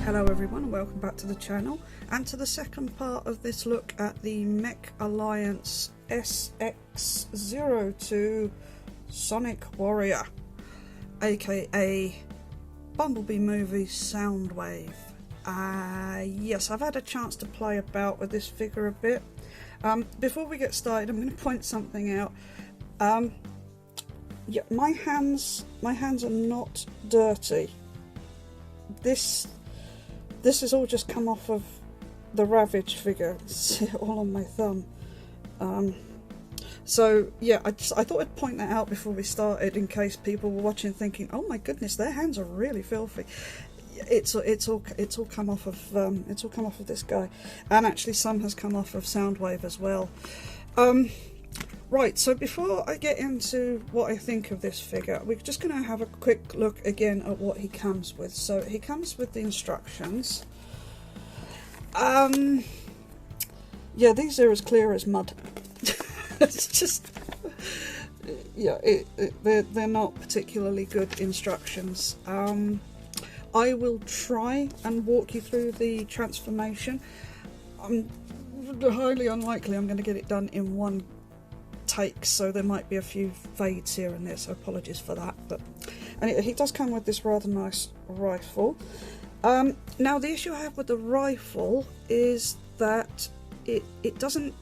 Hello everyone and welcome back to the channel and to the second part of this look at the Mech Alliance SX-02 Sonic Warrior, aka Bumblebee movie Soundwave. Yes, I've had a chance to play about with this figure a bit. Before we get started, I'm going to point something out. Yeah, my hands are not dirty. This has all just come off of the Ravage figure. See it all on my thumb. So yeah, I thought I'd point that out before we started, in case people were watching thinking, "Oh my goodness, their hands are really filthy." It's all come off of this guy, and actually some has come off of Soundwave as well. Right, so before I get into what I think of this figure, we're just going to have a quick look again at what he comes with. So he comes with the instructions. Yeah, these are as clear as mud. It's just, yeah, they're not particularly good instructions. I will try and walk you through the transformation. I'm highly unlikely I'm going to get it done in one take, so there might be a few fades here and there, so apologies for that. But anyway, he does come with this rather nice rifle. Now the issue I have with the rifle is that it doesn't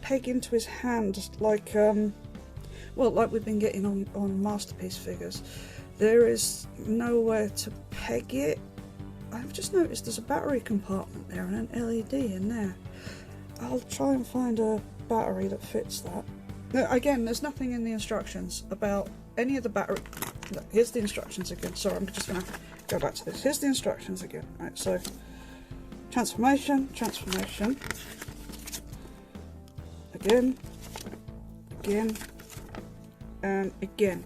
peg into his hand like well, like we've been getting on Masterpiece figures. There is nowhere to peg it. I've just noticed there's a battery compartment there and an LED in there. I'll try and find a battery that fits that. Now, again, there's nothing in the instructions about any of the battery. Look, here's the instructions again. Sorry, I'm just going to go back to this. Here's the instructions again. Right, so transformation, again, and again,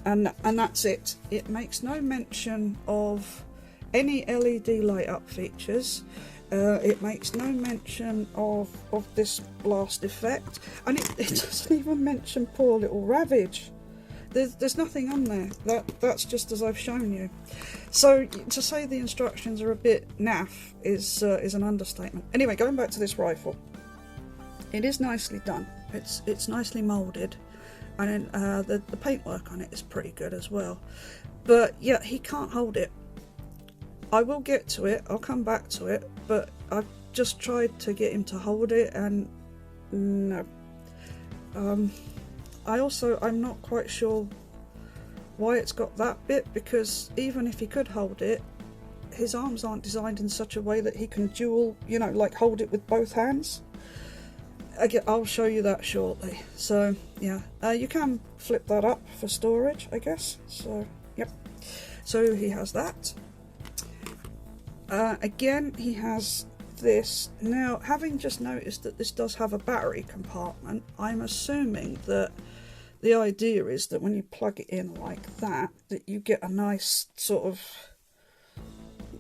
and that's it. It makes no mention of any LED light up features. It makes no mention of this blast effect, and it doesn't even mention poor little Ravage. There's nothing on there. That's just as I've shown you. So to say the instructions are a bit naff is an understatement. Anyway, going back to this rifle, it is nicely done. It's nicely moulded, and the paintwork on it is pretty good as well. But yeah, he can't hold it. I will get to it, I'll come back to it, but I've just tried to get him to hold it, and no. I'm not quite sure why it's got that bit, because even if he could hold it, his arms aren't designed in such a way that he can dual, you know, like hold it with both hands. Again, I'll show you that shortly. So yeah, you can flip that up for storage, I guess. So yep, so he has that. Again, he has this. Now, having just noticed that this does have a battery compartment, I'm assuming that the idea is that when you plug it in like that, that you get a nice sort of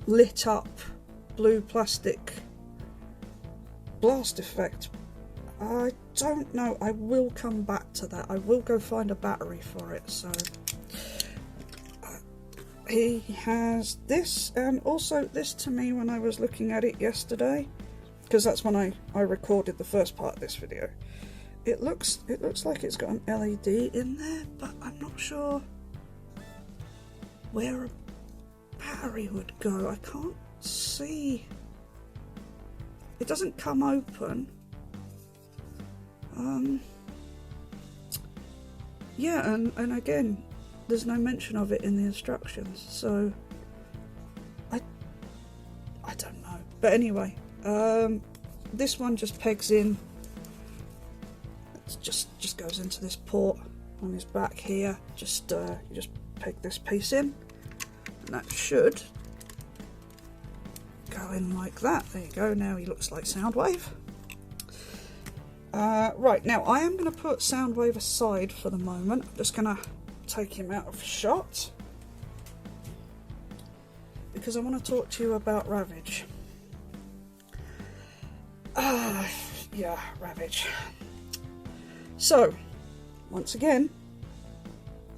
lit up blue plastic blast effect. I don't know. I will come back to that. I will go find a battery for it. So he has this, and also this to me when I was looking at it yesterday, because that's when I recorded the first part of this video. It looks like it's got an LED in there, but I'm not sure where a battery would go. I can't see. It doesn't come open. Yeah, and again, there's no mention of it in the instructions, so I don't know. But anyway, this one just pegs in. It just goes into this port on his back here. Just you just peg this piece in, and that should go in like that. There you go. Now he looks like Soundwave. Right, now I am going to put Soundwave aside for the moment. I'm just going to take him out of shot because I want to talk to you about Ravage. Yeah, Ravage. So, once again,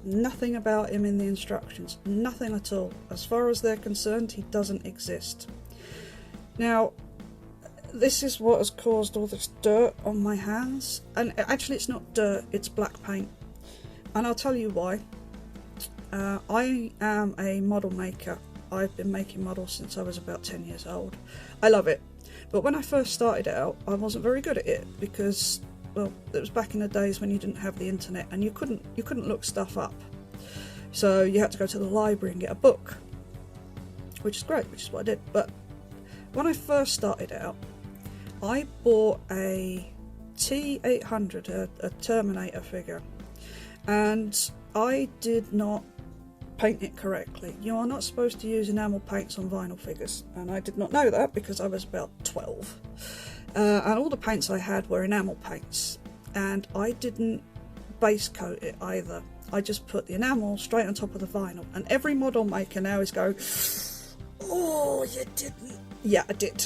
nothing about him in the instructions, nothing at all. As far as they're concerned, he doesn't exist. Now, this is what has caused all this dirt on my hands, and actually it's not dirt, it's black paint, and I'll tell you why. I am a model maker. I've been making models since I was about 10 years old. I love it, but when I first started out I wasn't very good at it because, well, it was back in the days when you didn't have the internet and you couldn't look stuff up, so you had to go to the library and get a book, which is great, which is what I did. But when I first started out, I bought a T800, a Terminator figure, and I did not paint it correctly. You are not supposed to use enamel paints on vinyl figures, and I did not know that because I was about 12. And all the paints I had were enamel paints, and I didn't base coat it either. I just put the enamel straight on top of the vinyl, and every model maker now is going, "Oh, you didn't." Yeah, I did.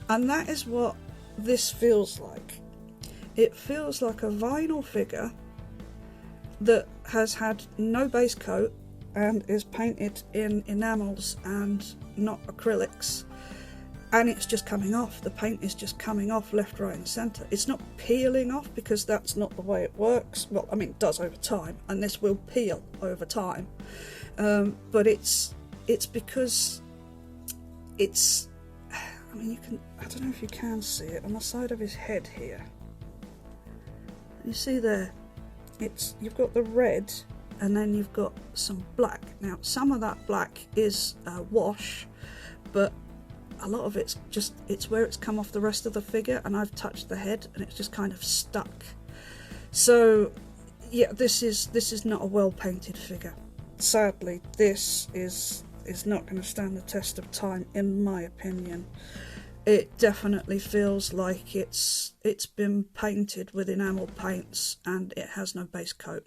And that is what this feels like. It feels like a vinyl figure that has had no base coat and is painted in enamels and not acrylics, and it's just coming off. The paint is just coming off left, right and centre. It's not peeling off because that's not the way it works. Well, I mean, it does over time, and this will peel over time, but it's because it's, I mean, I don't know if you can see it on the side of his head here. You see there, you've got the red and then you've got some black. Now, some of that black is wash, but a lot of it's where it's come off the rest of the figure, and I've touched the head and it's just kind of stuck. So yeah, this is not a well painted figure. Sadly, this is not going to stand the test of time, in my opinion. It definitely feels like it's been painted with enamel paints and it has no base coat.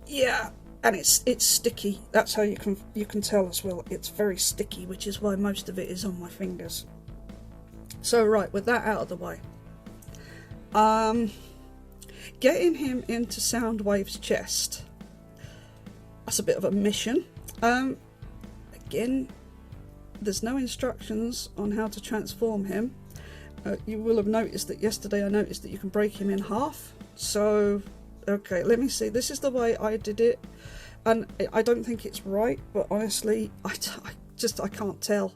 Yeah, and it's sticky. That's how you can tell as well. It's very sticky, which is why most of it is on my fingers. So right, with that out of the way, getting him into Soundwave's chest, that's a bit of a mission. Again, there's no instructions on how to transform him. You will have noticed that yesterday I noticed that you can break him in half. So, okay, let me see. This is the way I did it, and I don't think it's right, but honestly, I can't tell.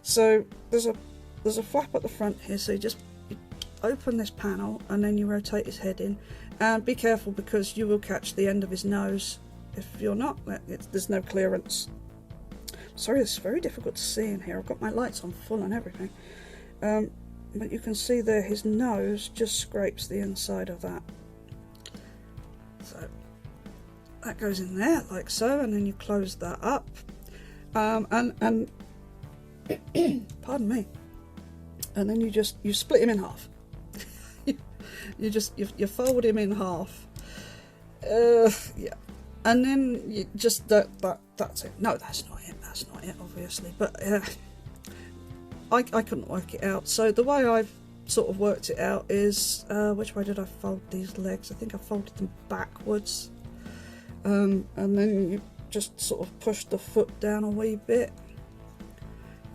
So there's a flap at the front here, so you open this panel and then you rotate his head in, and be careful because you will catch the end of his nose. If you're not, there's no clearance. Sorry, it's very difficult to see in here. I've got my lights on full and everything. But you can see there his nose just scrapes the inside of that. So that goes in there like so, and then you close that up. And pardon me. And then you split him in half. you fold him in half. Yeah. And then you just that's it. No, that's not it. That's not it, obviously. But I couldn't work it out. So the way I've sort of worked it out is, which way did I fold these legs? I think I folded them backwards. And then you just sort of push the foot down a wee bit,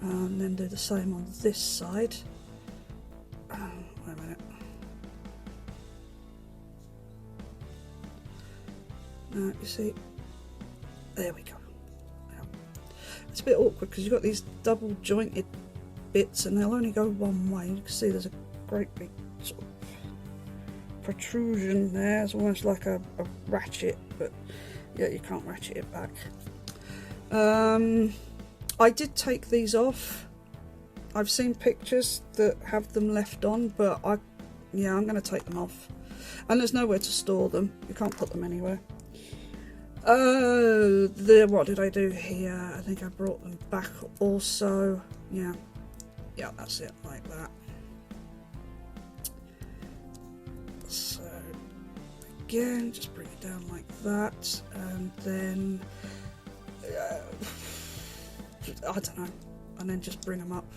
and then do the same on this side. Wait a minute. You see, there we go. Now, it's a bit awkward because you've got these double jointed bits and they'll only go one way. You can see there's a great big sort of protrusion there. It's almost like a ratchet, but yeah, you can't ratchet it back. I did take these off. I've seen pictures that have them left on, but I'm going to take them off. And there's nowhere to store them. You can't put them anywhere. What did I do here? I think I brought them back also. Yeah, that's it, like that. So again, just bring it down like that, and then I don't know, and then just bring them up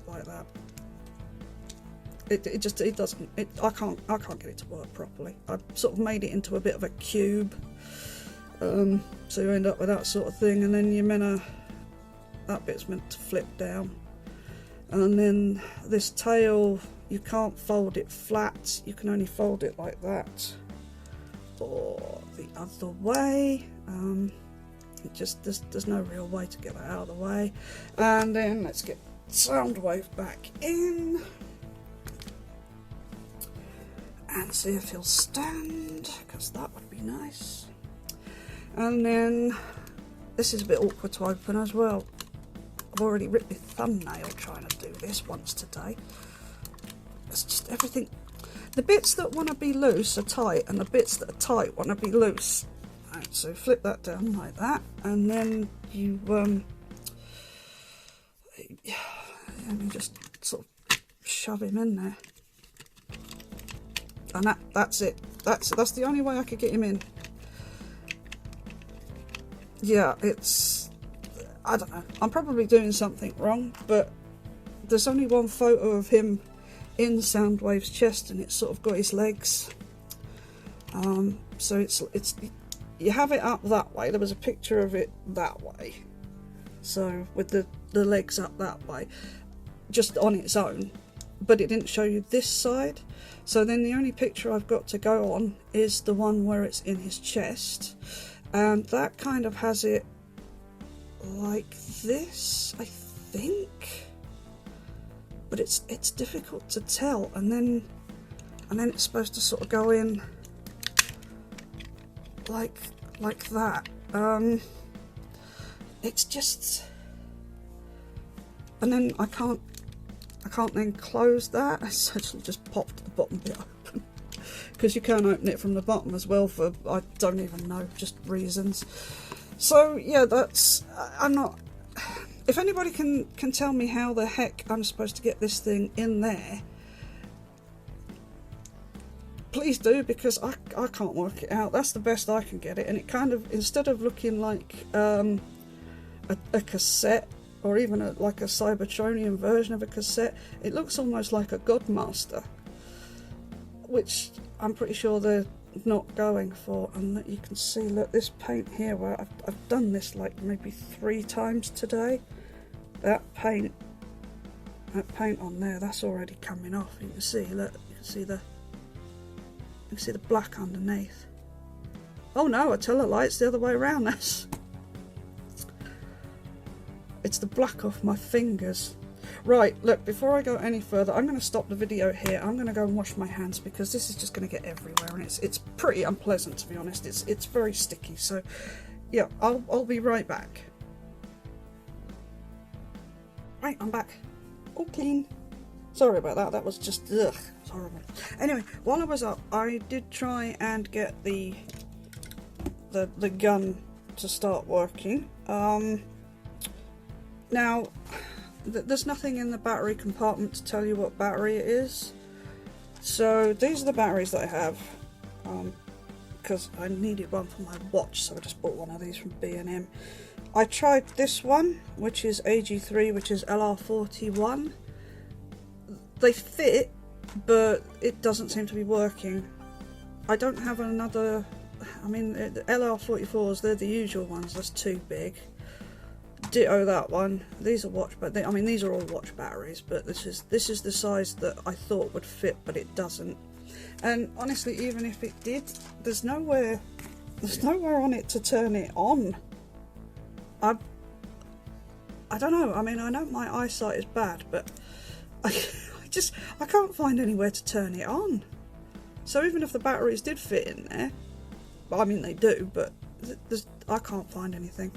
like that. It doesn't. I can't get it to work properly. I've sort of made it into a bit of a cube. So you end up with that sort of thing, and then that bit's meant to flip down. And then this tail, you can't fold it flat, you can only fold it like that or the other way. It just, there's no real way to get that out of the way. And then let's get Soundwave back in and see if he'll stand, because that would be nice. And then this is a bit awkward to open as well. I've already ripped my thumbnail trying to do this once today. It's just everything. The bits that want to be loose are tight, and the bits that are tight want to be loose. Right, so flip that down like that, and then you just sort of shove him in there, and that's it. That's the only way I could get him in. Yeah, it's, I don't know, I'm probably doing something wrong, but there's only one photo of him in Soundwave's chest, and it's sort of got his legs. So it's you have it up that way. There was a picture of it that way, so with the legs up that way, just on its own, but it didn't show you this side. So then the only picture I've got to go on is the one where it's in his chest, and that kind of has it like this, I think, but it's difficult to tell. And then it's supposed to sort of go in like that. It's just, and then I can't then close that. I essentially just popped the bottom bit open, because you can open it from the bottom as well for, I don't even know, just reasons. So yeah, that's, I'm not, if anybody can tell me how the heck I'm supposed to get this thing in there, please do, because I can't work it out. That's the best I can get it, and it kind of, instead of looking like a cassette, or even like a Cybertronian version of a cassette, it looks almost like a Godmaster, which I'm pretty sure they're not going for. And that you can see, look, this paint here, where I've done this like maybe 3 times today, that paint on there, that's already coming off. You can see, look, you can see the black underneath. Oh no, I tell a lie, it's the other way around. It's the black off my fingers. Right, look, before I go any further, I'm going to stop the video here. I'm going to go and wash my hands, because this is just going to get everywhere, and it's pretty unpleasant, to be honest. It's very sticky. So yeah, I'll be right back. Right, I'm back. All clean. Sorry about that. That was just, ugh, it's horrible. Anyway, while I was up, I did try and get the gun to start working. Now, there's nothing in the battery compartment to tell you what battery it is. So these are the batteries that I have, because I needed one for my watch, so I just bought one of these from B&M. I tried this one, which is AG3, which is LR41. They fit, but it doesn't seem to be working. I don't have another, I mean, the LR44s, they're the usual ones, that's too big. Ditto that one. These are watch, but I mean, these are all watch batteries, but this is the size that I thought would fit, but it doesn't. And honestly, even if it did, there's nowhere on it to turn it on. I don't know. I mean, I know my eyesight is bad, but I can't find anywhere to turn it on. So even if the batteries did fit in there, I mean they do, but I can't find anything.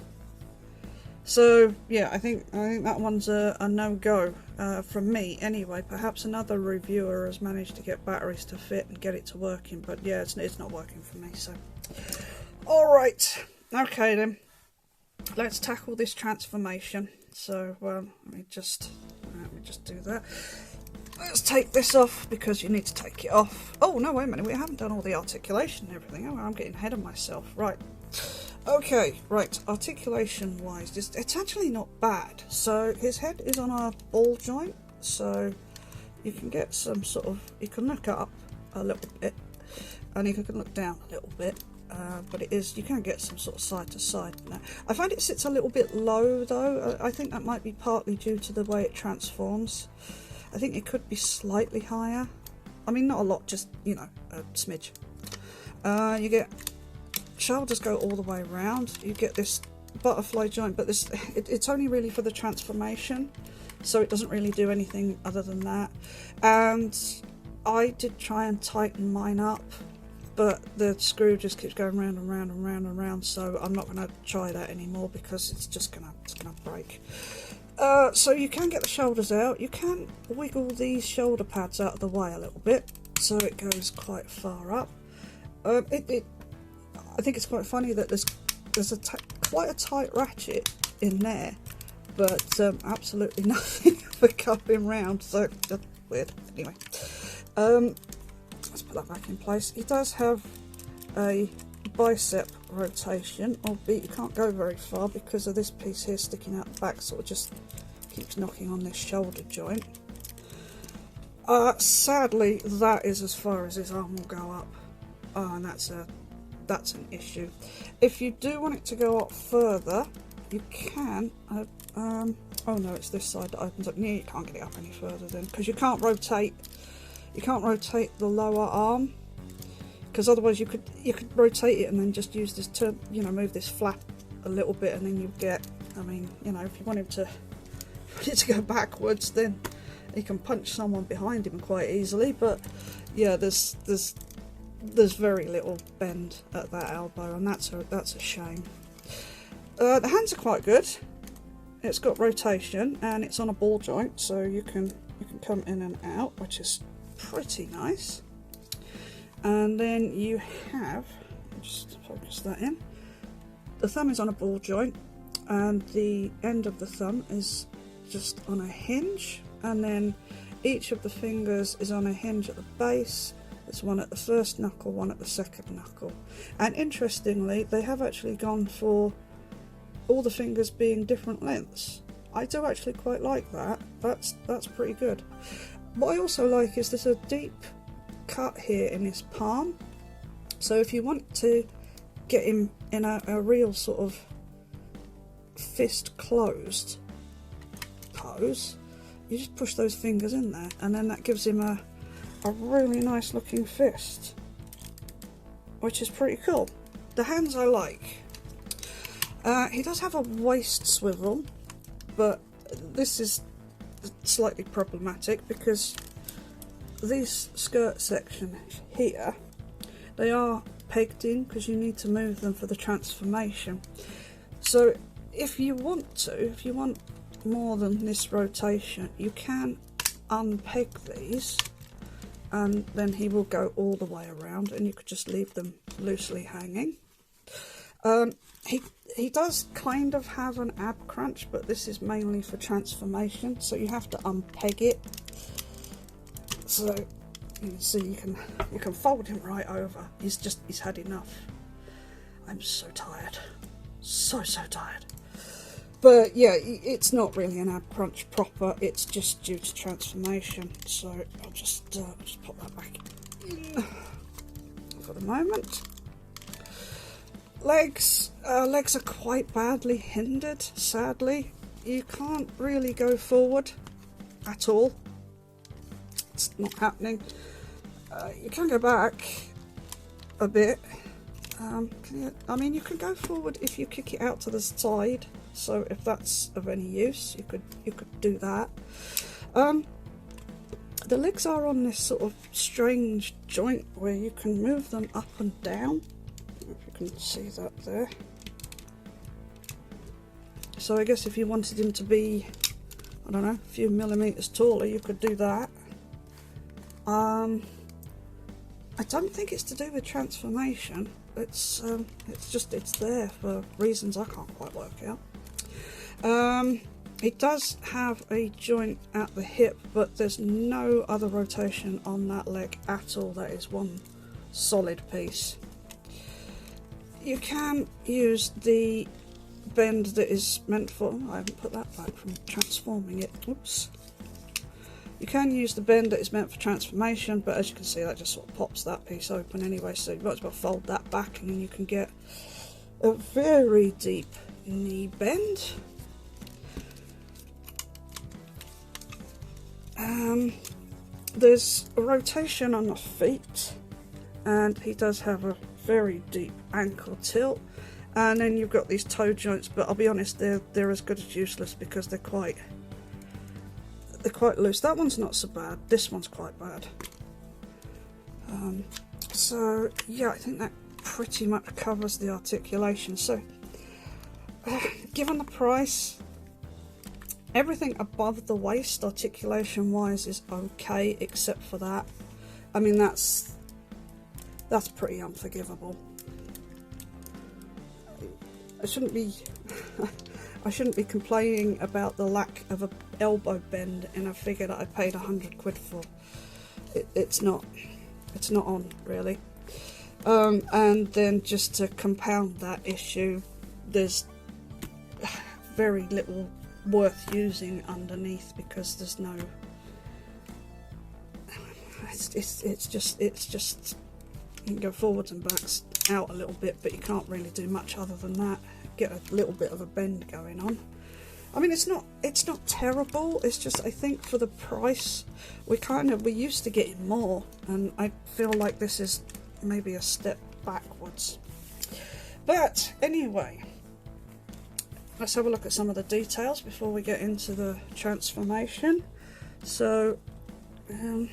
So yeah, I think that one's a no-go from me anyway. Perhaps another reviewer has managed to get batteries to fit and get it to working, but yeah, it's not working for me. So alright, okay then, let's tackle this transformation. So let me just do that. Let's take this off, because you need to take it off. Oh no, wait a minute, we haven't done all the articulation and everything. Oh, I'm getting ahead of myself. Right. Okay, right, articulation wise, it's actually not bad. So his head is on a ball joint, so you can get some sort of, you can look up a little bit, and you can look down a little bit. but it is, you can get some sort of side to side now. I find it sits a little bit low though. I think that might be partly due to the way it transforms. I think it could be slightly higher. I mean, not a lot, just, you know, a smidge. You get shoulders go all the way around. You get this butterfly joint, but this it's only really for the transformation, so it doesn't really do anything other than that. And I did try and tighten mine up, but the screw just keeps going round and round and round and round, so I'm not going to try that anymore because it's just gonna break. So you can get the shoulders out. You can wiggle these shoulder pads out of the way a little bit, so it goes quite far up. I think it's quite funny that there's quite a tight ratchet in there, but absolutely nothing for going round, so that's weird. Anyway, let's put that back in place. He does have a bicep rotation, albeit you can't go very far because of this piece here sticking out the back, sort of just keeps knocking on this shoulder joint. Sadly, that is as far as his arm will go up, and that's an issue. If you do want it to go up further, you can. Oh no, it's this side that opens up. Yeah, you can't get it up any further then, because you can't rotate. You can't rotate the lower arm, because otherwise you could rotate it and then just use this to, you know, move this flap a little bit, and then you get. I mean, you know, if you want it to go backwards, then you can punch someone behind him quite easily. But yeah, there's very little bend at that elbow, and that's a shame. The hands are quite good. It's got rotation and it's on a ball joint, so you can come in and out, which is pretty nice. And then you have, just focus that in, the thumb is on a ball joint and the end of the thumb is just on a hinge, and then each of the fingers is on a hinge at the base. There's one at the first knuckle, one at the second knuckle. And interestingly, they have actually gone for all the fingers being different lengths. I do actually quite like that. That's pretty good. What I also like is there's a deep cut here in his palm. So if you want to get him in a real sort of fist closed pose, you just push those fingers in there, and then that gives him a really nice looking fist, which is pretty cool. The hands I like. He does have a waist swivel, but this is slightly problematic because these skirt sections here, they are pegged in because you need to move them for the transformation. So if you want more than this rotation, you can unpeg these, and then he will go all the way around, and you could just leave them loosely hanging. He does kind of have an ab crunch, but this is mainly for transformation, so you have to unpeg it. So you can see you can fold him right over. He's had enough. I'm so tired, so tired. But yeah, it's not really an ab crunch proper. It's just due to transformation. So I'll just pop that back in for the moment. Legs are quite badly hindered, sadly. You can't really go forward at all. It's not happening. You can go back a bit. I mean, you can go forward if you kick it out to the side. So if that's of any use, you could do that. The legs are on this sort of strange joint where you can move them up and down. If you can see that there. So I guess if you wanted him to be, I don't know, a few millimeters taller, you could do that. I don't think it's to do with transformation. It's there for reasons I can't quite work out. It does have a joint at the hip, but there's no other rotation on that leg at all. That is one solid piece. You can use the bend that is meant for, I haven't put that back from transforming it, oops. You can use the bend that is meant for transformation, but as you can see, that just sort of pops that piece open anyway, so you might as well fold that back and then you can get a very deep knee bend. There's a rotation on the feet, and he does have a very deep ankle tilt, and then you've got these toe joints, but I'll be honest, they're as good as useless because they're quite loose. That one's not so bad, this one's quite bad. So yeah, I think that pretty much covers the articulation. So given the price, everything above the waist articulation wise is okay, except for that. I mean, that's pretty unforgivable. I shouldn't be complaining about the lack of an elbow bend in a figure that I paid 100 quid for. It's not on, really. And then just to compound that issue, there's very little worth using underneath because there's no. It's just you can go forwards and backs out a little bit, but you can't really do much other than that. Get a little bit of a bend going on. I mean, it's not terrible. It's just, I think for the price, we used to getting more, and I feel like this is maybe a step backwards. But anyway, let's have a look at some of the details before we get into the transformation. So, I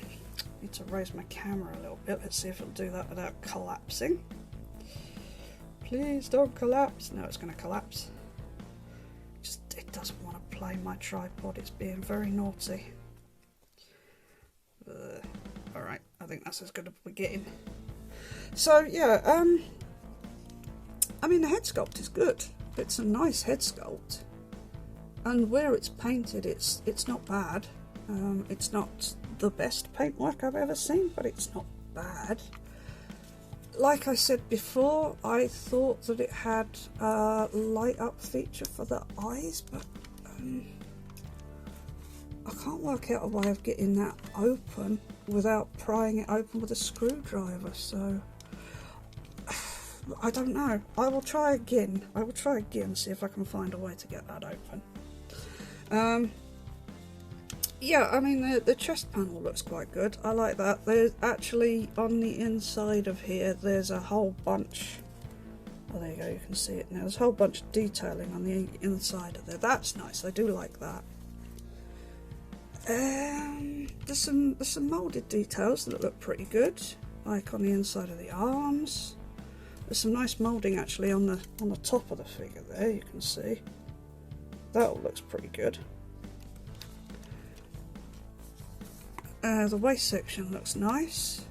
need to raise my camera a little bit. Let's see if it'll do that without collapsing. Please don't collapse. No, it's going to collapse. It doesn't want to play my tripod. It's being very naughty. Alright, I think that's as good as we're getting. So yeah, I mean, the head sculpt is good. It's a nice head sculpt, and where it's painted, it's not bad. It's not the best paintwork I've ever seen, but it's not bad. Like I said before, I thought that it had a light up feature for the eyes, but I can't work out a way of getting that open without prying it open with a screwdriver, so I don't know. I will try again. See if I can find a way to get that open. Yeah, I mean, the chest panel looks quite good. I like that. There's actually, on the inside of here, there's a whole bunch. Oh, there you go, you can see it now. There's a whole bunch of detailing on the inside of there. That's nice, I do like that. There's some moulded details that look pretty good, like on the inside of the arms. There's some nice moulding actually on the top of the figure there, you can see. That all looks pretty good. The waist section looks nice.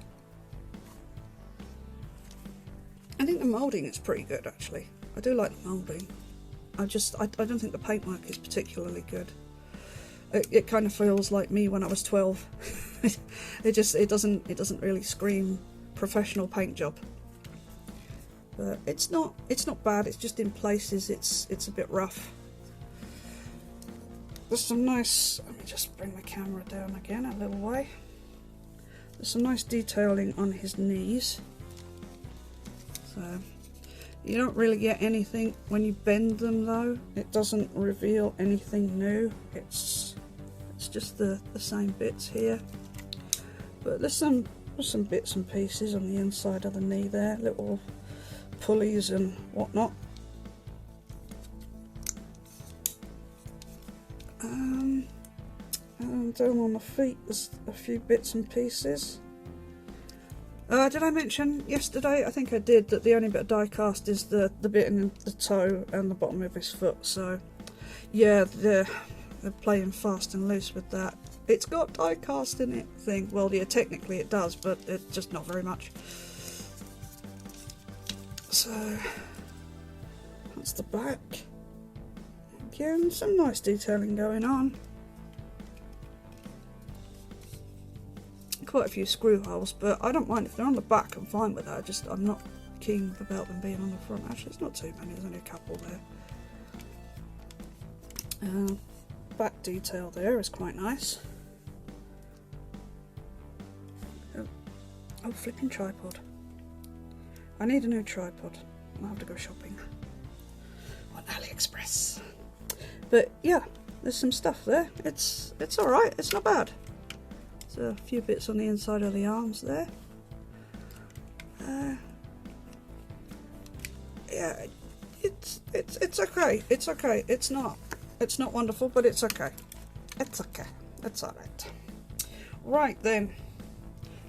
I think the moulding is pretty good actually. I do like the moulding. I don't think the paintwork is particularly good. It kind of feels like me when I was 12. it doesn't really scream professional paint job. But it's not bad. It's just in places it's a bit rough. There's some nice, let me just bring the camera down again a little way. There's some nice detailing on his knees. So you don't really get anything when you bend them though. It doesn't reveal anything new. It's just the same bits here. But there's some bits and pieces on the inside of the knee there, little pulleys and whatnot. And down on the feet there's a few bits and pieces. Did I mention yesterday? I think I did, that the only bit of die cast is the bit in the toe and the bottom of his foot. So yeah, they're playing fast and loose with that. It's got die cast in it thing. Well, yeah, technically it does, but it's just not very much. So that's the back. Again, some nice detailing going on. Quite a few screw holes, but I don't mind if they're on the back. I'm fine with that. I'm not keen about them being on the front. Actually, it's not too many. There's only a couple there. Back detail there is quite nice. flipping tripod. I need a new tripod. I'll have to go shopping on AliExpress. But yeah, there's some stuff there. It's alright, it's not bad. There's a few bits on the inside of the arms there. Yeah, it's okay. It's okay. It's not wonderful, but it's okay. It's okay. It's alright. Right then,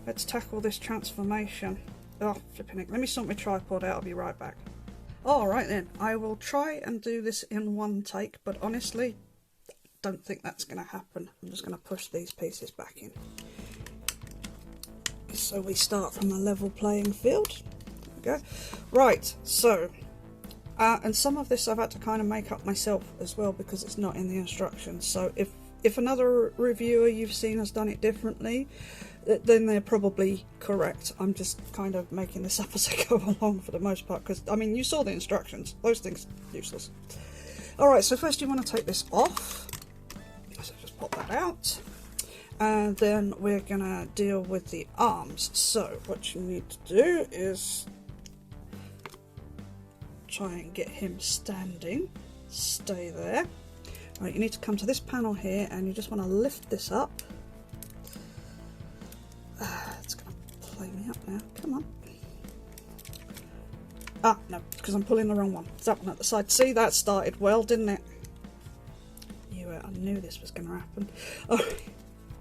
let's tackle this transformation. Oh, flipping it. Let me sort my tripod out. I'll be right back. Alright then, I will try and do this in one take, but honestly, don't think that's going to happen. I'm just going to push these pieces back in. So we start from a level playing field. There we go. Right, so, and some of this I've had to kind of make up myself as well because it's not in the instructions. So if another reviewer you've seen has done it differently, then they're probably correct. I'm just kind of making this up as I go along for the most part, because, I mean, you saw the instructions. Those things, useless. Alright, so first you want to take this off. So just pop that out. And then we're going to deal with the arms. So what you need to do is try and get him standing. Stay there. Right, you need to come to this panel here and you just want to lift this up. It's going to play me up now. Come on. Ah, no, because I'm pulling the wrong one. It's that one at the side. See, that started well, didn't it? I knew this was going to happen. Alright,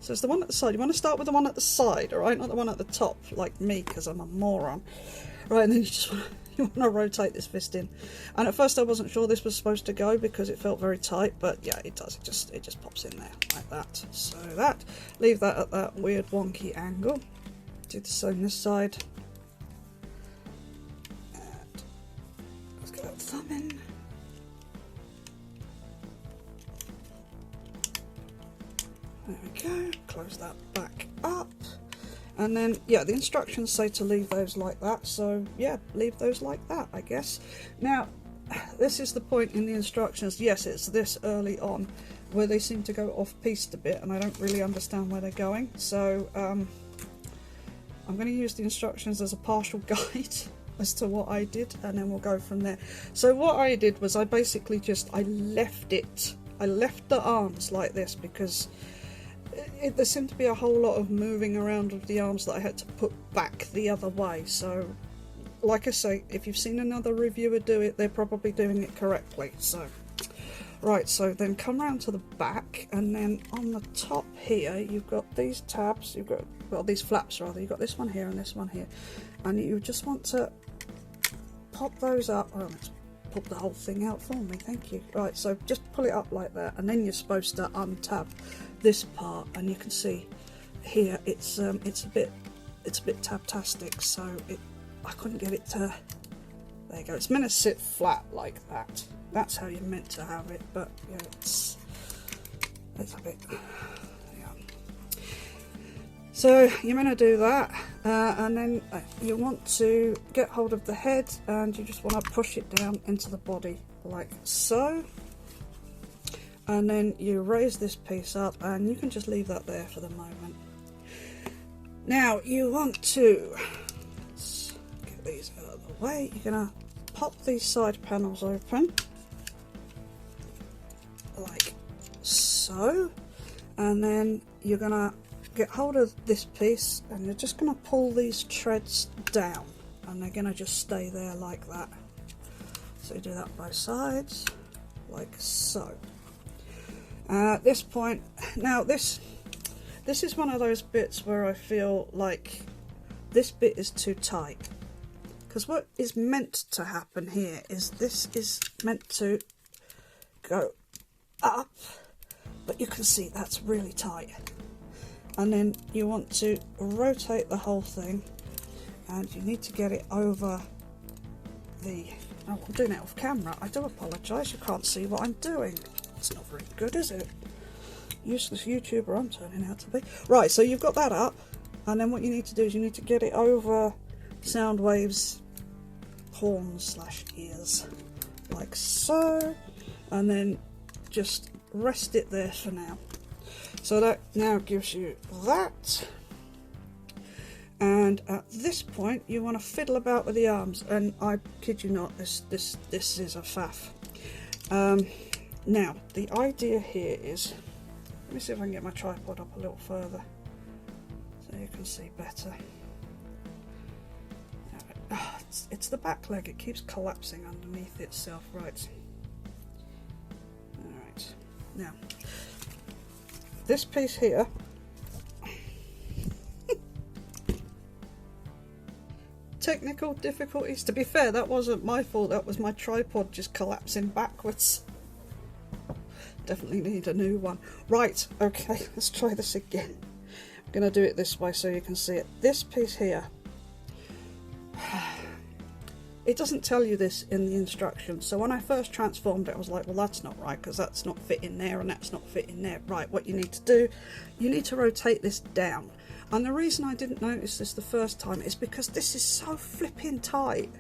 so it's the one at the side. You want to start with the one at the side, alright? Not the one at the top, like me, because I'm a moron. Right, and then you want to rotate this fist in. And at first I wasn't sure this was supposed to go because it felt very tight, but yeah, it does. It just pops in there like that. So that, leave that at that weird wonky angle. Do the same this side. And let's get that thumb in. There we go. Close that back up. And then, yeah, the instructions say to leave those like that, so yeah, leave those like that, I guess. Now, this is the point in the instructions, yes, it's this early on, where they seem to go off-piste a bit, and I don't really understand where they're going, so I'm going to use the instructions as a partial guide as to what I did, and then we'll go from there. So what I did was I basically I left the arms like this, because there seemed to be a whole lot of moving around of the arms that I had to put back the other way. So, like I say, if you've seen another reviewer do it, they're probably doing it correctly. So, right, so then come round to the back, and then on the top here, you've got these tabs, these flaps rather, you've got this one here and this one here. And you just want to pop those up. Oh, let's pop the whole thing out for me, thank you. Right, so just pull it up like that, and then you're supposed to untab this part, and you can see here it's a bit tabtastic, so I couldn't get it to, there you go, it's meant to sit flat like that. That's how you're meant to have it, but yeah, it's a bit, yeah. So you're meant to do that, and then you want to get hold of the head, and you just want to push it down into the body like so. And then you raise this piece up, and you can just leave that there for the moment. Now you want to, let's get these out of the way, you're going to pop these side panels open like so, and then you're going to get hold of this piece, and you're just going to pull these treads down, and they're going to just stay there like that. So you do that both sides like so. At this point, now this is one of those bits where I feel like this bit is too tight, because what is meant to happen here is this is meant to go up, but you can see that's really tight, and then you want to rotate the whole thing, and you need to get it over the, oh, I'm doing it off camera, I do apologise, you can't see what I'm doing. It's not very good, is it? Useless YouTuber I'm turning out to be. Right, so you've got that up, and then what you need to do is you need to get it over Soundwave's horns / ears, like so, and then just rest it there for now. So that now gives you that, And at this point you want to fiddle about with the arms, and I kid you not, this is a faff. Now the idea here is, let me see if I can get my tripod up a little further so you can see better. It's the back leg, it keeps collapsing underneath itself. Right. Alright. Now, this piece here, technical difficulties. To be fair, that wasn't my fault, that was my tripod just collapsing backwards. Definitely need a new one. Right, okay, let's try this again. I'm going to do it this way so you can see it. This piece here, it doesn't tell you this in the instructions. So when I first transformed it, I was like, well, that's not right, because that's not fitting there and that's not fitting there. Right, what you need to do, you need to rotate this down. And the reason I didn't notice this the first time is because this is so flipping tight.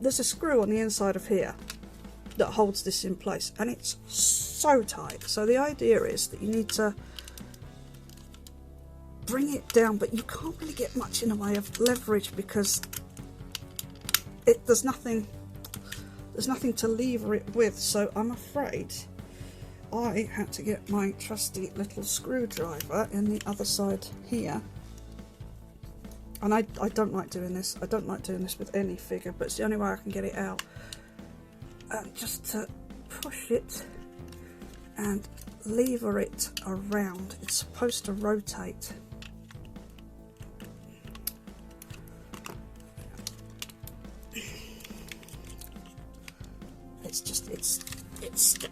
There's a screw on the inside of here that holds this in place, and it's so tight. So the idea is that you need to bring it down, but you can't really get much in the way of leverage because there's nothing to lever it with. So I'm afraid I had to get my trusty little screwdriver in the other side here, and I don't like doing this. I don't like doing this with any figure, but it's the only way I can get it out. And just to push it and lever it around. It's supposed to rotate.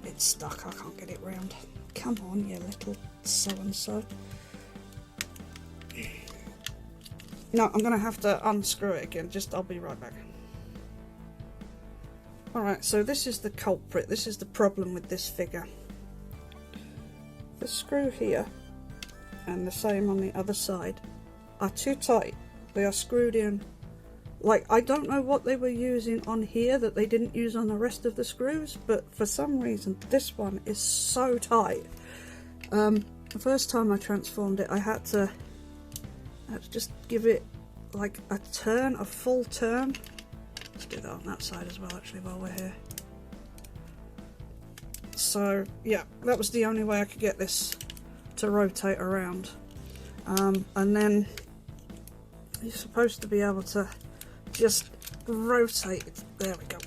It's stuck. I can't get it round. Come on, you little so-and-so. No, I'm gonna have to unscrew it again. I'll be right back. Alright, so this is the culprit. This is the problem with this figure. The screw here and the same on the other side are too tight. They are screwed in. Like, I don't know what they were using on here that they didn't use on the rest of the screws, but for some reason this one is so tight. The first time I transformed it, I had to just give it like a turn, a full turn. Let's do that on that side as well, actually, while we're here. So yeah, that was the only way I could get this to rotate around. And then you're supposed to be able to just rotate it. There we go.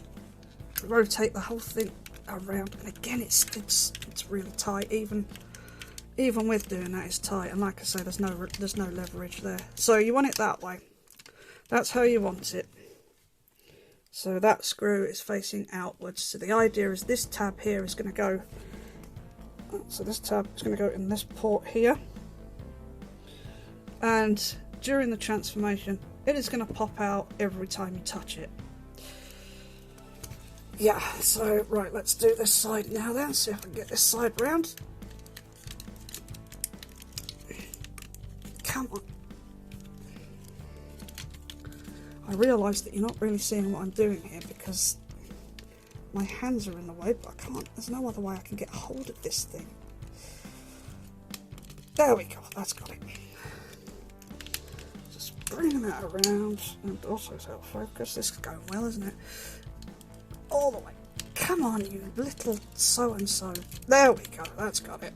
Rotate the whole thing around, and again it's really tight. Even with doing that, it's tight. And like I say, there's no leverage there. So you want it that way. That's how you want it. So that screw is facing outwards. So the idea is this tab here is going to go. So this tab is going to go in this port here, and during the transformation, it is going to pop out every time you touch it. Yeah, so right, let's do this side now then, see if I can get this side round. Come on. I realise that you're not really seeing what I'm doing here because my hands are in the way, but I can't, there's no other way I can get hold of this thing. There we go, that's got it. Bring that around, and also it's out of focus. This is going well, isn't it? All the way. Come on, you little so-and-so. There we go, that's got it.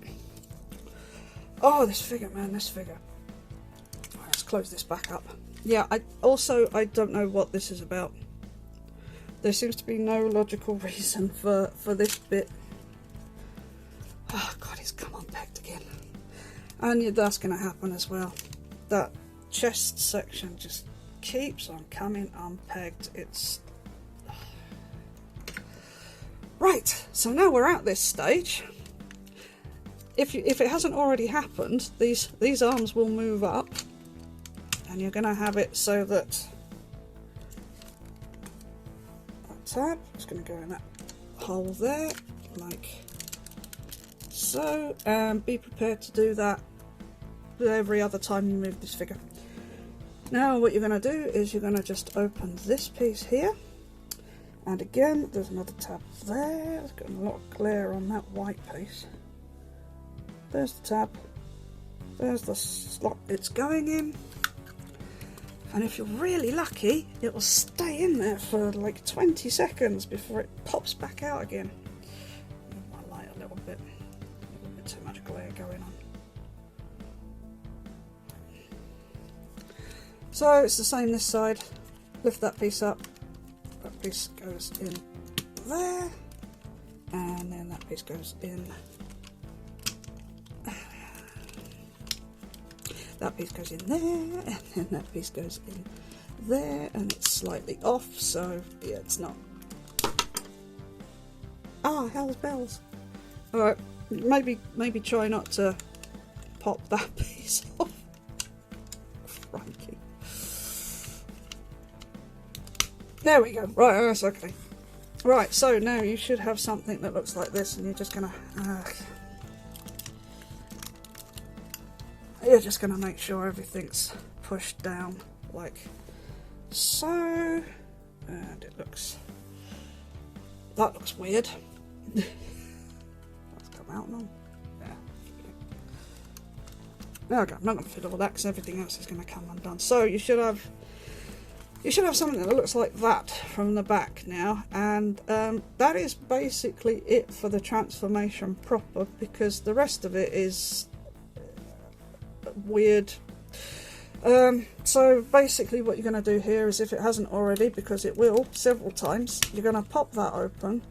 Oh, this figure, man, this figure. Right, let's close this back up. Yeah, I don't know what this is about. There seems to be no logical reason for this bit. Oh, God, it's come unpegged again. And that's going to happen as well. That chest section just keeps on coming unpegged. It's right. So now we're at this stage. If it hasn't already happened, these arms will move up, and you're going to have it so that tab is going to go in that hole there, like so. And be prepared to do that every other time you move this figure. Now what you're going to do is you're going to just open this piece here, and again there's another tab there. There's got a lot of glare on that white piece. There's the tab, there's the slot it's going in, And if you're really lucky, it will stay in there for like 20 seconds before it pops back out again. I light a little bit too much glare going on. So it's the same this side. Lift that piece up. That piece goes in there, and then that piece goes in. That piece goes in there, and then that piece goes in there, and it's slightly off, so yeah, it's not. Ah, hell's bells. Alright, maybe try not to pop that piece off. Crikey. There we go. Right, that's okay. Right, so now you should have something that looks like this, and you're just gonna make sure everything's pushed down like so, and that looks weird. Let's come out now. Yeah. Okay, I'm not going to fiddle with that because everything else is going to come undone. So you should have something that looks like that from the back now, and that is basically it for the transformation proper, because the rest of it is weird. So basically what you're going to do here is, if it hasn't already, because it will several times, you're going to pop that open,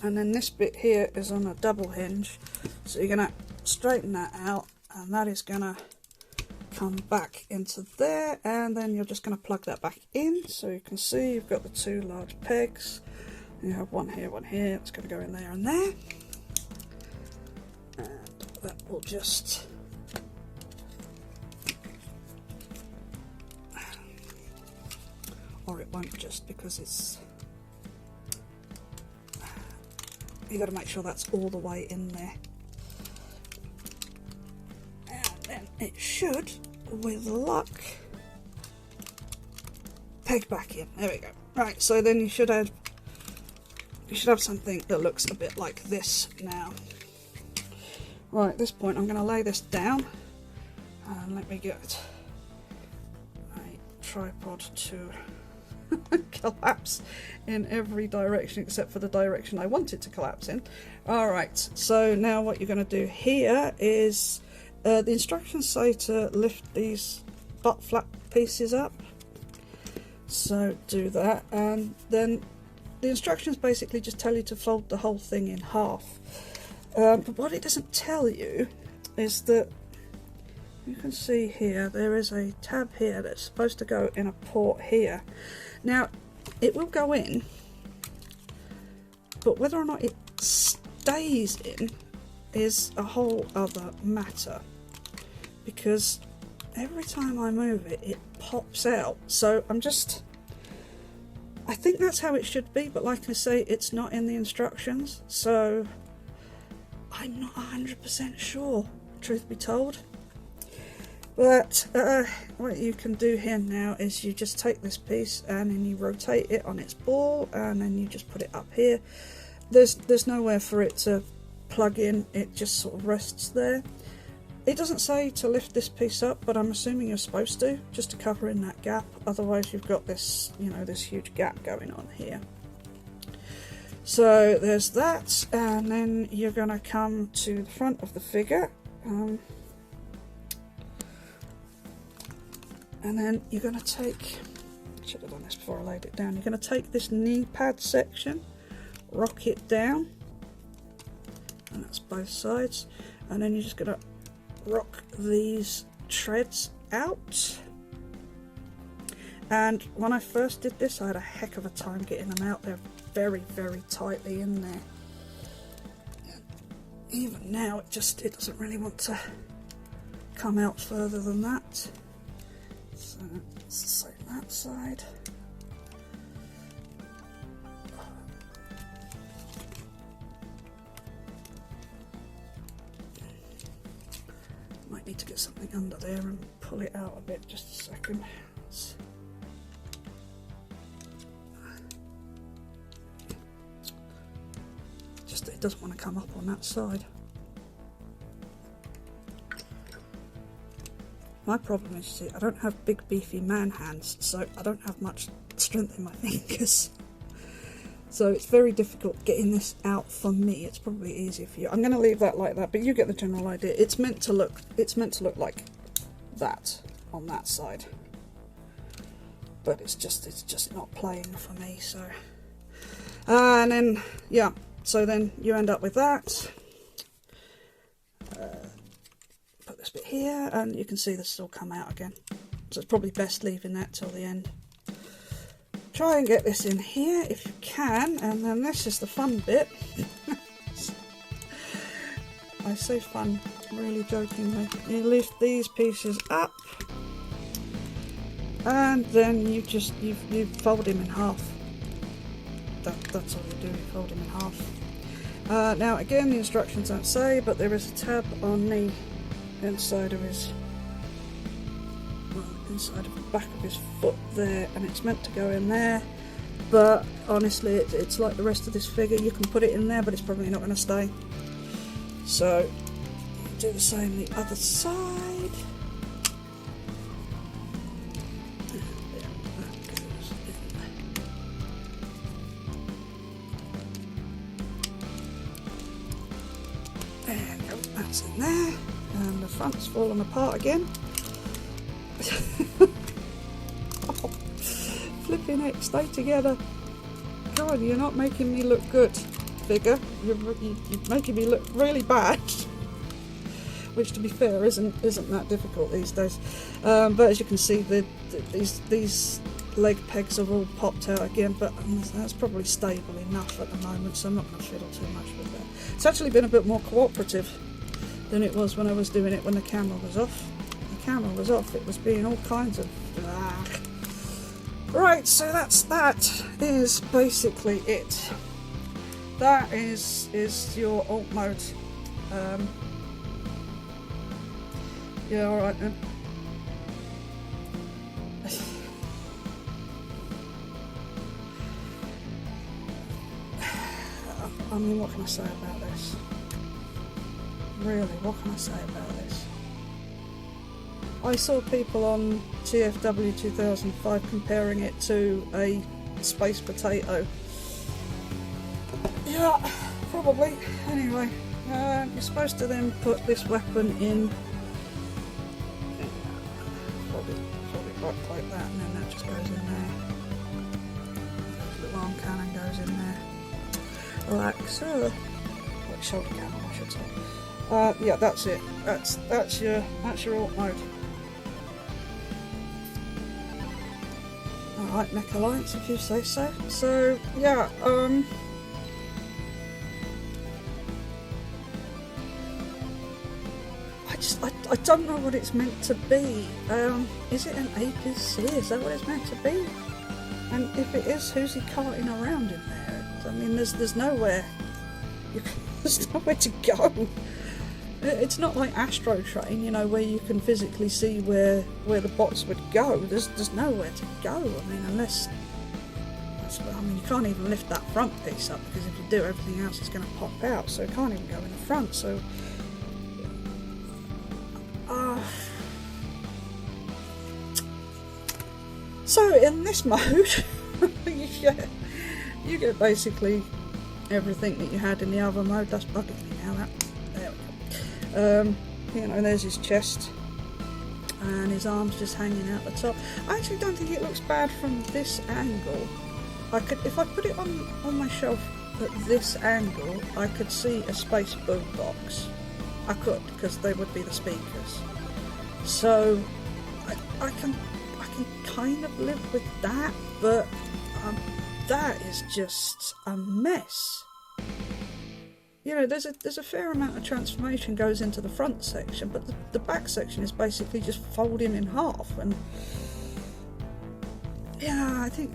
and then this bit here is on a double hinge, so you're going to straighten that out, and that is going to come back into there, and then you're just going to plug that back in. So you can see you've got the two large pegs, you have one here, it's going to go in there and there, and that will just or it won't, just because it's, you got to make sure that's all the way in there, and then it should, with luck, peg back in. There we go. Right, so then you should have something that looks a bit like this now. Right, at this point I'm going to lay this down, and let me get a tripod to collapse in every direction except for the direction I want it to collapse in. Alright, so now what you're going to do here is, the instructions say to lift these butt flap pieces up, so do that, and then the instructions basically just tell you to fold the whole thing in half. But what it doesn't tell you is that, you can see here, there is a tab here that's supposed to go in a port here. Now, it will go in, but whether or not it stays in is a whole other matter, because every time I move it, it pops out. So I think that's how it should be, but like I say, it's not in the instructions, so I'm not 100% sure, truth be told. But what you can do here now is you just take this piece and then you rotate it on its ball, and then you just put it up here. There's nowhere for it to plug in, it just sort of rests there. It doesn't say to lift this piece up, but I'm assuming you're supposed to, just to cover in that gap, otherwise you've got this, this huge gap going on here. So there's that, and then you're going to come to the front of the figure, and then you're going to take, I should have done this before I laid it down, you're going to take this knee pad section, rock it down, and that's both sides, and then you're just going to rock these treads out. And when I first did this, I had a heck of a time getting them out. They're very, very tightly in there. Even now, it doesn't really want to come out further than that. So it's the same that side. Might need to get something under there and pull it out a bit, just a second. Just it doesn't want to come up on that side. My problem is, you see, I don't have big beefy man hands, so I don't have much strength in my fingers. So it's very difficult getting this out for me. It's probably easier for you. I'm going to leave that like that, but you get the general idea. It's meant to look like that on that side. But it's just not playing for me, so. And then, yeah, so then you end up with that. Put this bit here, and you can see this will come out again. So it's probably best leaving that till the end. Try and get this in here if you can, and then this is the fun bit. I say fun really jokingly. You lift these pieces up, and then you fold him in half. That's all you do, you fold him in half. Now again, the instructions don't say, but there is a tab on the inside of his, inside of the back of his foot there, and it's meant to go in there, but honestly it's like the rest of this figure. You can put it in there, but it's probably not going to stay. So do the same the other side. There we go, that's in there, and the front's fallen apart again. Oh, flipping heck, stay together. God, you're not making me look good, figure. You're making me look really bad. Which, to be fair, isn't that difficult these days. But as you can see, these leg pegs have all popped out again, but that's probably stable enough at the moment, so I'm not going to fiddle too much with that. It's actually been a bit more cooperative than it was when I was doing it when the camera was off. The camera was off, it was being all kinds of... Right, so that is basically it. That is your alt mode. Yeah, alright then. I mean, what can I say about this? Really, what can I say about this? I saw people on TFW 2005 comparing it to a space potato. Yeah, probably. Anyway, you're supposed to then put this weapon in. Probably like that, and then that just goes in there. The little arm cannon goes in there. Like so. Like shoulder cannon, I should say. Yeah, that's it. That's your alt mode. Alright, Mech Alliance, if you say so. So yeah, I don't know what it's meant to be. Is it an APC? Is that what it's meant to be? And if it is, who's he carting around in there? I mean, there's nowhere. There's nowhere to go. It's not like Astro Train, you know, where you can physically see where the bots would go. There's nowhere to go. I mean, unless, I mean, you can't even lift that front piece up, because if you do, everything else is going to pop out. So it can't even go in the front. So. So in this mode, you get basically everything that you had in the other mode. That's bugging me now. There we go. You know, there's his chest and his arms just hanging out the top. I actually don't think it looks bad from this angle. I could, if I put it on my shelf at this angle, I could see a space boom box. I could, because they would be the speakers. So I can kind of live with that, but that is just a mess. You know, there's a fair amount of transformation goes into the front section, but the back section is basically just folding in half, and yeah, I think,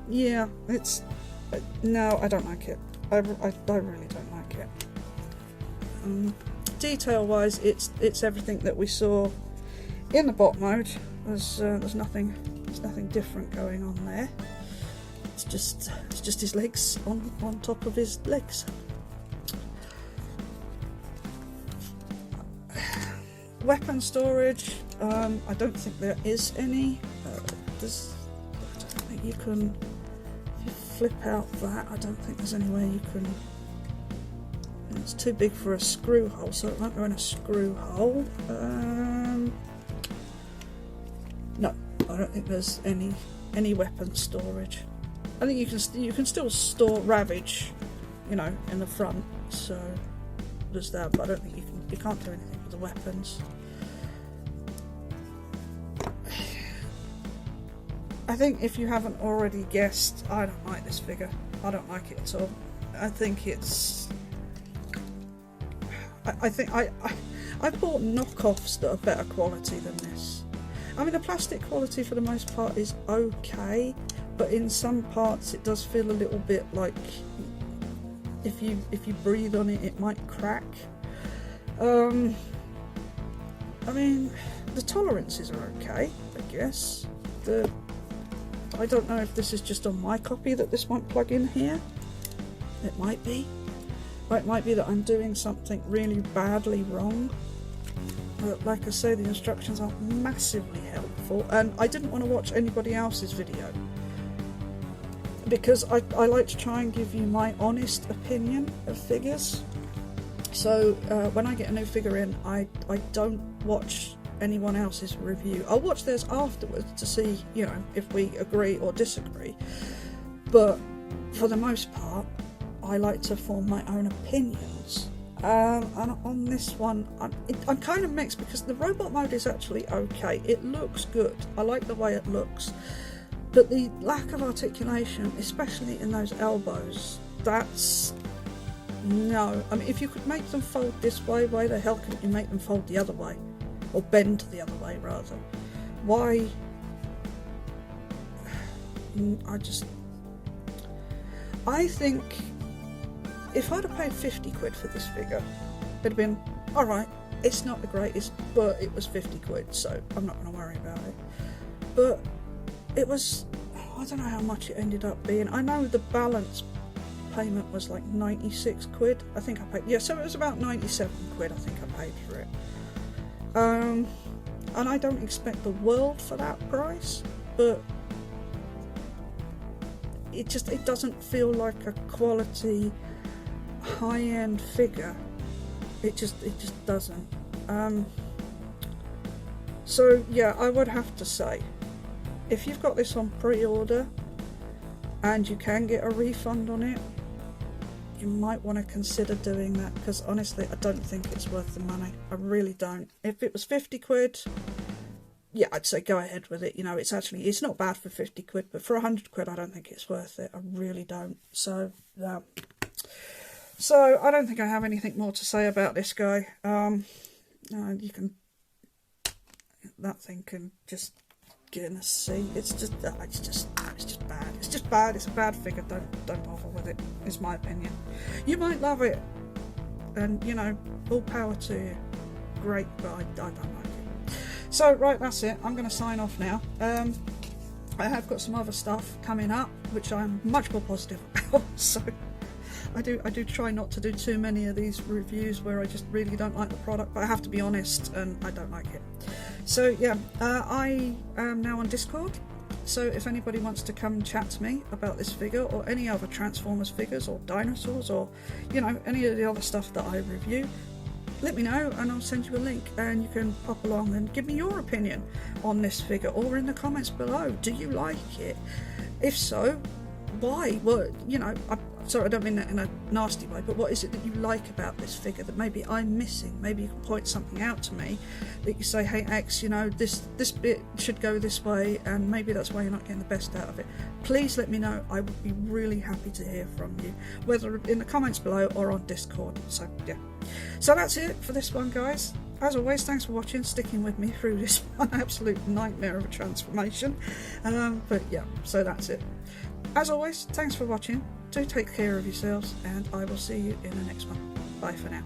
yeah, it's, no, I don't like it. I really don't like it. Detail wise, it's everything that we saw in the bot mode. There's nothing different going on there. It's just his legs on top of his legs. weapon storage, I don't think there is any. I don't think you can, if you flip out that, I don't think there's any way you can. It's too big for a screw hole, so it won't go in a screw hole. No, I don't think there's any weapon storage. I think you can still store Ravage, you know, in the front. So there's that, but I don't think you can't do anything with the weapons. I think if you haven't already guessed, I don't like this figure. I don't like it at all. I think it's. I think I bought knockoffs that are better quality than this. I mean, the plastic quality for the most part is okay, but in some parts it does feel a little bit like if you breathe on it, it might crack. I mean, the tolerances are okay, I guess. I don't know if this is just on my copy that this won't plug in here. It might be. Or it might be that I'm doing something really badly wrong. But like I say, the instructions aren't massively helpful, and I didn't want to watch anybody else's video because I like to try and give you my honest opinion of figures. So when I get a new figure in, I don't watch anyone else's review. I'll watch theirs afterwards to see, you know, if we agree or disagree, but for the most part I like to form my own opinions. And on this one I'm kind of mixed because the robot mode is actually okay. It looks good, I like the way it looks, but the lack of articulation, especially in those elbows, that's no. I mean, if you could make them fold this way, why the hell couldn't you make them fold the other way? Or bend the other way, rather. Why? I think if I'd have paid 50 quid for this figure, it'd have been, alright, it's not the greatest, but it was 50 quid, so I'm not going to worry about it. But it was, I don't know how much it ended up being. I know the balance payment was like 96 quid, I think I paid, yeah, so it was about 97 quid I think I paid for it. And I don't expect the world for that price, but it doesn't feel like a quality high-end figure. It just doesn't. So yeah, I would have to say, if you've got this on pre-order and you can get a refund on it, you might want to consider doing that, because honestly I don't think it's worth the money. I really don't. If it was 50 quid, yeah, I'd say go ahead with it. You know, it's not bad for 50 quid, but for 100 quid I don't think it's worth it. I really don't. So yeah. So I don't think I have anything more to say about this guy. You can, that thing can just get in a seat. It's just bad. It's just bad. It's a bad figure. Don't bother with it, is my opinion. You might love it, and you know, all power to you. Great, but I don't like it. So right, that's it. I'm going to sign off now. I have got some other stuff coming up, which I'm much more positive about. So I do try not to do too many of these reviews where I just really don't like the product, but I have to be honest, and I don't like it. So yeah, I am now on Discord, so if anybody wants to come and chat to me about this figure or any other Transformers figures or dinosaurs or, you know, any of the other stuff that I review, let me know and I'll send you a link and you can pop along and give me your opinion on this figure, or in the comments below. Do you like it? If so, why? Well, you know, sorry, I don't mean that in a nasty way, but what is it that you like about this figure that maybe I'm missing? Maybe you can point something out to me that you say, hey X, you know, this bit should go this way, and maybe that's why you're not getting the best out of it. Please let me know. I would be really happy to hear from you, whether in the comments below or on Discord. So yeah, so that's it for this one, guys. As always, thanks for watching, sticking with me through this one absolute nightmare of a transformation. But yeah, so that's it. As always, thanks for watching. Do take care of yourselves, and I will see you in the next one. Bye for now.